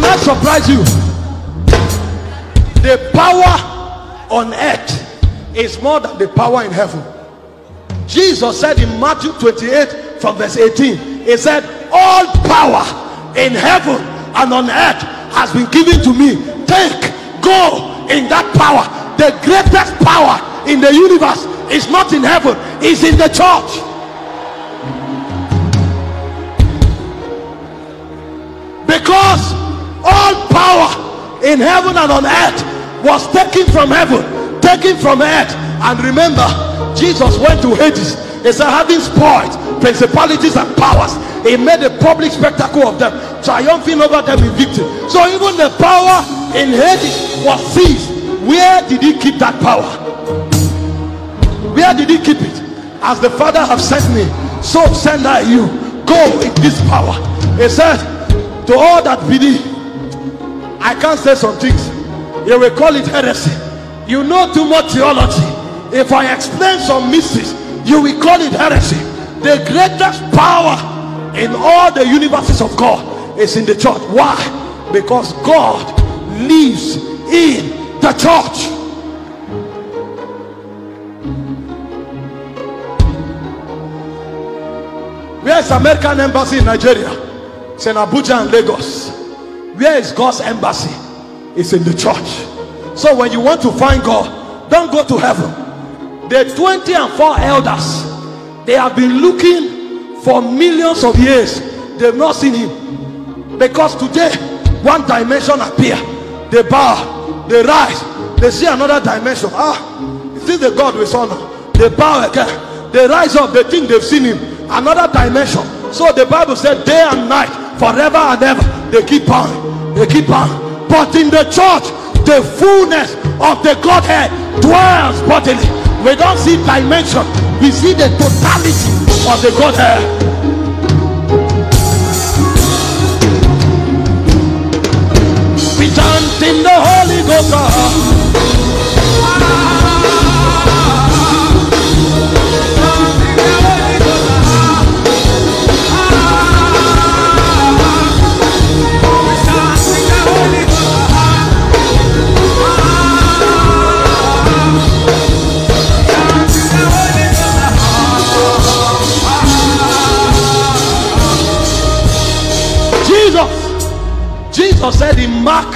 that surprise you? The power on earth is more than the power in heaven. Jesus said in Matthew 28 from verse 18, he said, all power in heaven and on earth has been given to me. Take, go in that power. The greatest power in the universe is not in heaven, it's in the church. Because all power in heaven and on earth was taken from heaven, taken from earth. And remember, Jesus went to Hades. He said, having spoiled principalities and powers, he made a public spectacle of them, triumphing over them in victory. So even the power in Hades was seized. Where did he keep that power? Where did he keep it? As the Father have sent me, so send I you. Go in this power. He said, to all that believe. I can't say some things, you will call it heresy. You know too much theology. If I explain some mysteries, you will call it heresy. The greatest power in all the universes of God is in the church. Why? Because God lives in the church. Where is American embassy in Nigeria? It's in Abuja and Lagos. Where is God's embassy? It's in the church. So when you want to find God, don't go to heaven. The 24 elders, they have been looking for millions of years. They've not seen him. Because today, one dimension appear. They bow, they rise, they see another dimension. Is this the God we saw now? They bow again, they rise up, they think they've seen him. Another dimension. So the Bible said day and night, forever and ever, they keep on, they keep on. But in the church, the fullness of the Godhead dwells bodily. We don't see dimension, we see the totality of the Godhead. We chant in the Holy Ghost. Jesus said in Mark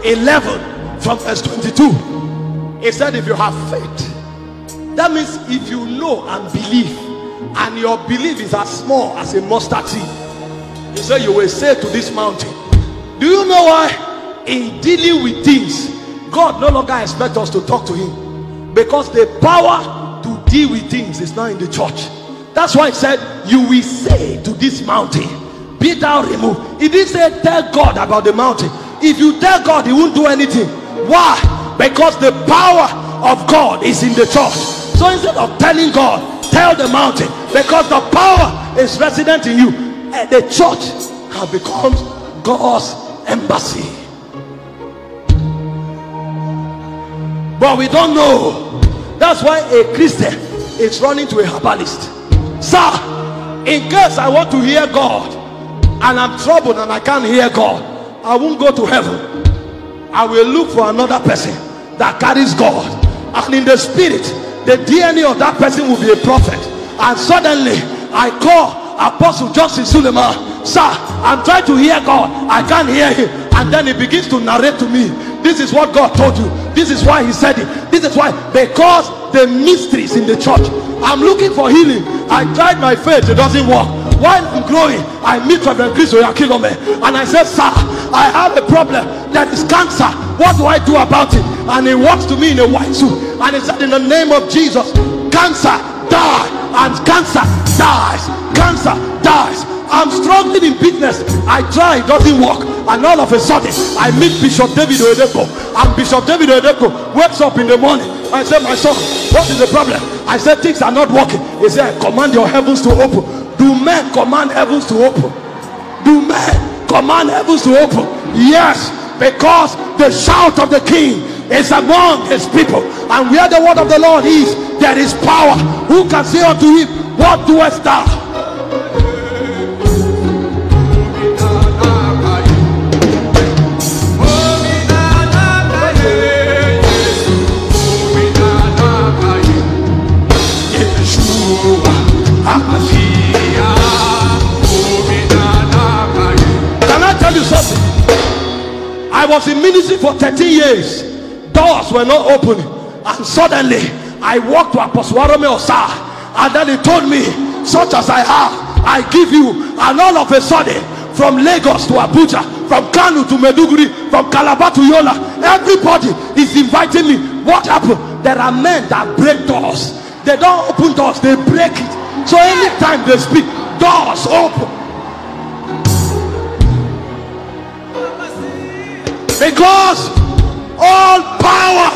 11 from verse 22, he said, if you have faith, that means if you know and believe, and your belief is as small as a mustard seed, he said you will say to this mountain. Do you know why? In dealing with things, God no longer expects us to talk to him, because the power to deal with things is not in the church. That's why he said you will say to this mountain, be thou removed. He didn't say tell God about the mountain. If you tell God, he won't do anything. Why? Because the power of God is in the church. So instead of telling God, tell the mountain, because the power is resident in you. And the church has become God's embassy. But we don't know. That's why a Christian is running to a herbalist. Sir, in case I want to hear God and I'm troubled and I can't hear God, I won't go to heaven. I will look for another person that carries God, and in the spirit the DNA of that person will be a prophet. And suddenly I call Apostle Johnson Suleiman, sir, I'm trying to hear God, I can't hear him. And then he begins to narrate to me, this is what God told you, this is why he said it, this is why. Because the mysteries in the church. I'm looking for healing. I tried my faith, it doesn't work. While I'm growing, I meet Reverend Chris Oyakilome, and I said, sir, I have a problem that is cancer. What do I do about it? And he walks to me in a white suit, and he said, in the name of Jesus, cancer die, and cancer dies, cancer dies. I'm struggling in business. I try, it doesn't work, and all of a sudden I meet Bishop David Oyedepo, and Bishop David Oyedepo wakes up in the morning. I said, my son, what is the problem? I said, things are not working. He said, command your heavens to open. Do men command heavens to open? Do men command heavens to open? Yes, because the shout of the king is among his people, and where the word of the Lord is, there is power. Who can say unto him, what doest thou? I was in ministry for 13 years. Doors were not opening, and suddenly I walked to Apostle Warome Osa, and then he told me, such as I have, I give you. And all of a sudden, from Lagos to Abuja, from Kano to Meduguri, from Calabar to Yola, everybody is inviting me. What happened? There are men that break doors. They don't open doors, they break it. So anytime they speak, doors open. Because all power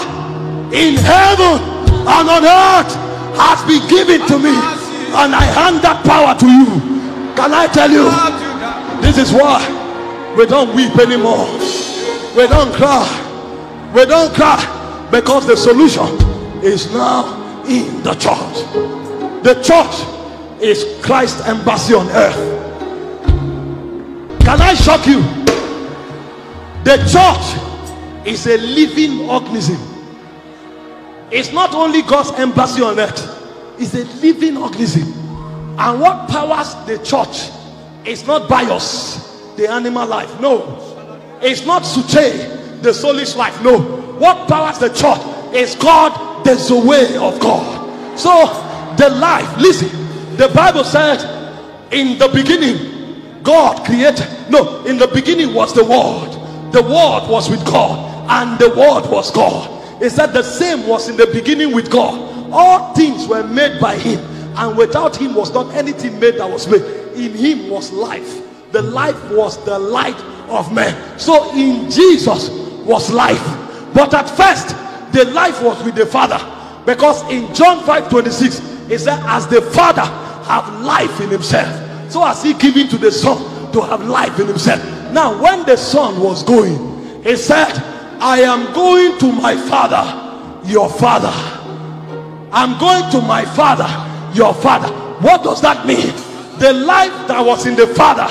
in heaven and on earth has been given to me, and I hand that power to you. Can I tell you, this is why we don't weep anymore, we don't cry, because the solution is now in the church. The church is Christ's embassy on earth. Can I shock you? The church is a living organism. It's not only God's embassy on earth, it's a living organism. And what powers the church is not bios, the animal life. No, it's not Suche, the soulish life. No, what powers the church is God, the Zoe of God. So the life, listen, the Bible said in the beginning God created. No, in the beginning was the Word. The Word was with God, and the Word was God. It said the same was in the beginning with God. All things were made by him, and without him was not anything made that was made. In him was life. The life was the light of men. So in Jesus was life. But at first the life was with the Father, because in John 5:26 it said, as the Father have life in himself, so has he given to the Son to have life in himself. Now when the Son was going, he said, I am going to my Father, your Father. I'm going to my Father, your Father. What does that mean? The life that was in the Father,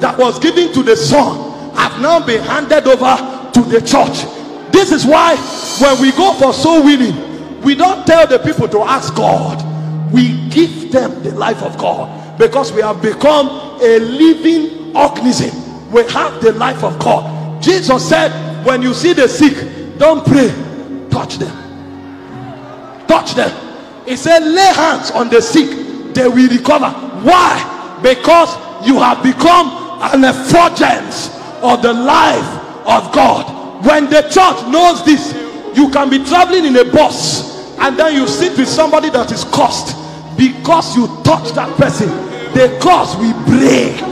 that was given to the Son, have now been handed over to the church. This is why when we go for soul winning, we don't tell the people to ask God. We give them the life of God, because we have become a living organism. We have the life of God. Jesus said, when you see the sick, don't pray, touch them. Touch them. He said, lay hands on the sick, they will recover. Why? Because you have become an effulgence of the life of God. When the church knows this, you can be traveling in a bus and then you sit with somebody that is cursed. Because you touch that person, the curse will break.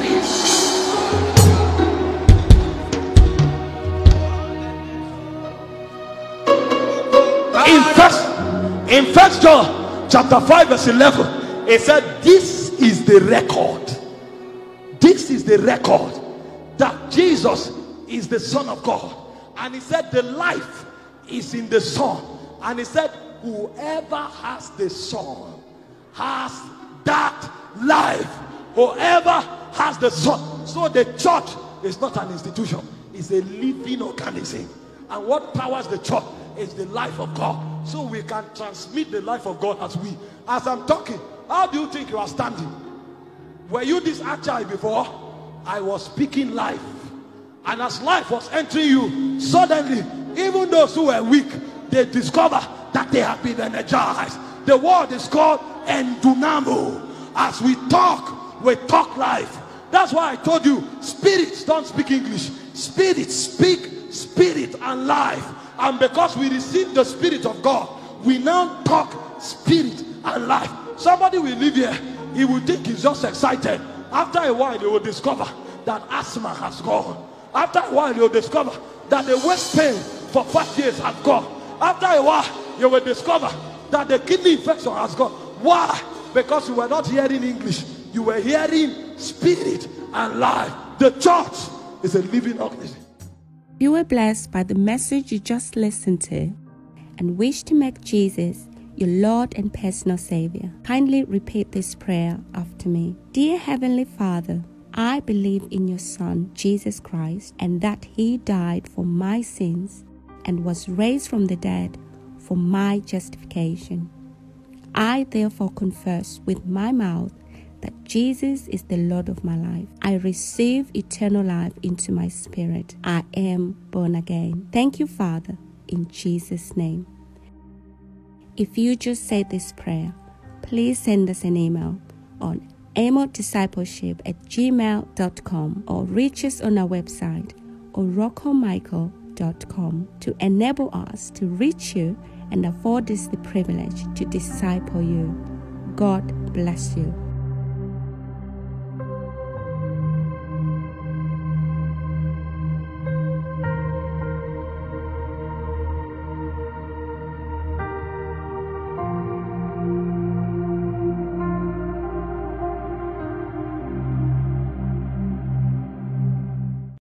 In First John chapter 5 verse 11, it said, this is the record. This is the record that Jesus is the Son of God. And he said the life is in the Son. And he said whoever has the Son has that life. Whoever has the Son. So the church is not an institution, it's a living organism. And what powers the church is the life of God. So we can transmit the life of God as I'm talking. How do you think you are standing? Were you this agile before? I was speaking life, and as life was entering you, suddenly even those who were weak, they discover that they have been energized. The word is called endunamo. As we talk life. That's why I told you, spirits don't speak English. Spirits speak spirit and life. And because we receive the Spirit of God, we now talk spirit and life. Somebody will live here, he will think he's just excited. After a while, they will discover that asthma has gone. After a while, you will discover that the waist pain for 5 years has gone. After a while, you will discover that the kidney infection has gone. Why? Because you were not hearing English, you were hearing spirit and life. The church is a living organism. You were blessed by the message you just listened to and wish to make Jesus your Lord and personal Savior. Kindly repeat this prayer after me. Dear Heavenly Father, I believe in your Son, Jesus Christ, and that he died for my sins and was raised from the dead for my justification. I therefore confess with my mouth that Jesus is the Lord of my life. I receive eternal life into my spirit. I am born again. Thank you, Father, in Jesus' name. If you just said this prayer, please send us an email on amodiscipleship@gmail.com or reach us on our website oroccomichael.com to enable us to reach you and afford us the privilege to disciple you. God bless you.